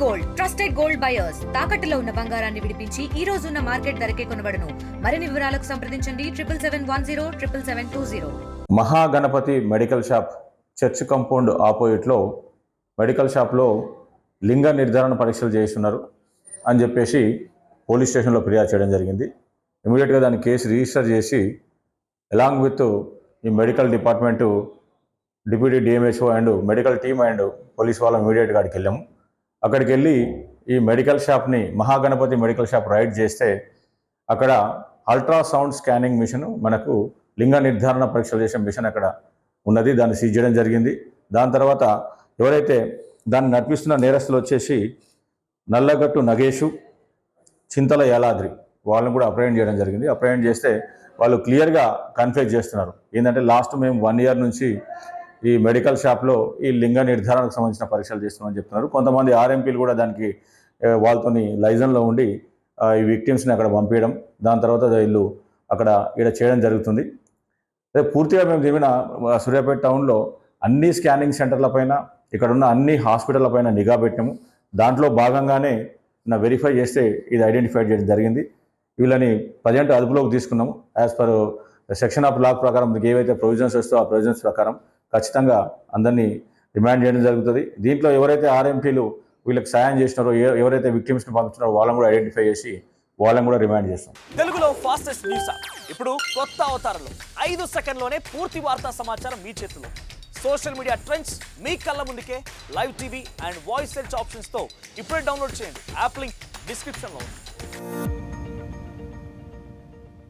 Gold trusted gold buyers తాకట్టులో ఉన్న బంగారాన్ని విడిపించి ఈ రోజు ఉన్న మార్కెట్ ధరకే కొనబడును. మరిన్ని వివరాలకు సంప్రదించండి 77107720. Mahaganapati medical shop church compound ఆపోజిట్లో మెడికల్ షాప్లో లింగ నిర్ధారణ పరీక్షలు చేస్తున్నారు అని చెప్పేసి పోలీస్ స్టేషన్లో ఫిర్యాదు చేయడం జరిగింది. ఇమీడియట్గా దాని కేసు రిజిస్టర్ చేసి అలాంగ్ విత్ ఈ medical department deputy DMHO and medical team and police వాళ్ళం ఇమీడియట్గా అక్కడికి వెళ్ళాము. అక్కడికి వెళ్ళి ఈ మెడికల్ షాప్ని మహాగణపతి మెడికల్ షాప్ రైడ్ చేస్తే అక్కడ అల్ట్రాసౌండ్ స్కానింగ్ మిషన్, మనకు లింగ నిర్ధారణ పరీక్షలు చేసే మిషన్ అక్కడ ఉన్నది. దాన్ని సీజ్ చేయడం జరిగింది. దాని తర్వాత ఎవరైతే దాన్ని నడిపిస్తున్న నేరస్తులు వచ్చేసి నల్లగట్టు నగేషు, చింతల యాలాద్రి, వాళ్ళని కూడా అప్రహెండ్ చేయడం జరిగింది. అప్రహెండ్ చేస్తే వాళ్ళు క్లియర్గా కన్ఫ్యూజ్ చేస్తున్నారు. ఏంటంటే లాస్ట్ మేము 1 year నుంచి ఈ మెడికల్ షాప్లో ఈ లింగ నిర్ధారణకు సంబంధించిన పరీక్షలు చేస్తున్నామని చెప్తున్నారు. కొంతమంది ఆర్ఎంపీలు కూడా దానికి వాళ్ళతోని లైజన్లో ఉండి ఈ విక్టిమ్స్ని అక్కడ పంపించడం, దాని తర్వాత వీళ్ళు అక్కడ ఇక్కడ చేయడం జరుగుతుంది. అదే పూర్తిగా మేము దిగిన సూర్యాపేట టౌన్లో అన్ని స్కానింగ్ సెంటర్ల పైన, ఇక్కడ ఉన్న అన్ని హాస్పిటల్ల పైన నిఘా పెట్టాము. దాంట్లో భాగంగానే వెరిఫై చేస్తే ఇది ఐడెంటిఫై చేయడం జరిగింది. వీళ్ళని ప్రజెంట్ అదుపులోకి తీసుకున్నాము. As per section of law ప్రకారం మీకు ఏవైతే ప్రొవిజన్స్ వస్తాయో ఆ ప్రొవిజన్స్ ప్రకారం ఖచ్చితంగా అందరినీ రిమాండ్ చేయడం జరుగుతుంది. దీంట్లో ఎవరైతే ఆర్ఎంపీలు వీళ్ళకి సాయం చేసినారో, ఎవరైతే విక్టిమ్స్ని పంపించినారో వాళ్ళని కూడా ఐడెంటిఫై చేసి వాళ్ళని కూడా రిమాండ్ చేస్తాం. తెలుగులో ఫాస్టెస్ట్ న్యూస్ ఇప్పుడు కొత్త అవతారంలో 5 సెకండ్లోనే పూర్తి వార్తా సమాచారం మీ చేతిలో. సోషల్ మీడియా ట్రెండ్స్ మీ కళ్ళ ముందుకే live TV and voice search ఆప్షన్స్తో ఇప్పుడే డౌన్లోడ్ చేయండి. యాప్ లింక్ డిస్క్రిప్షన్లో ఉంది.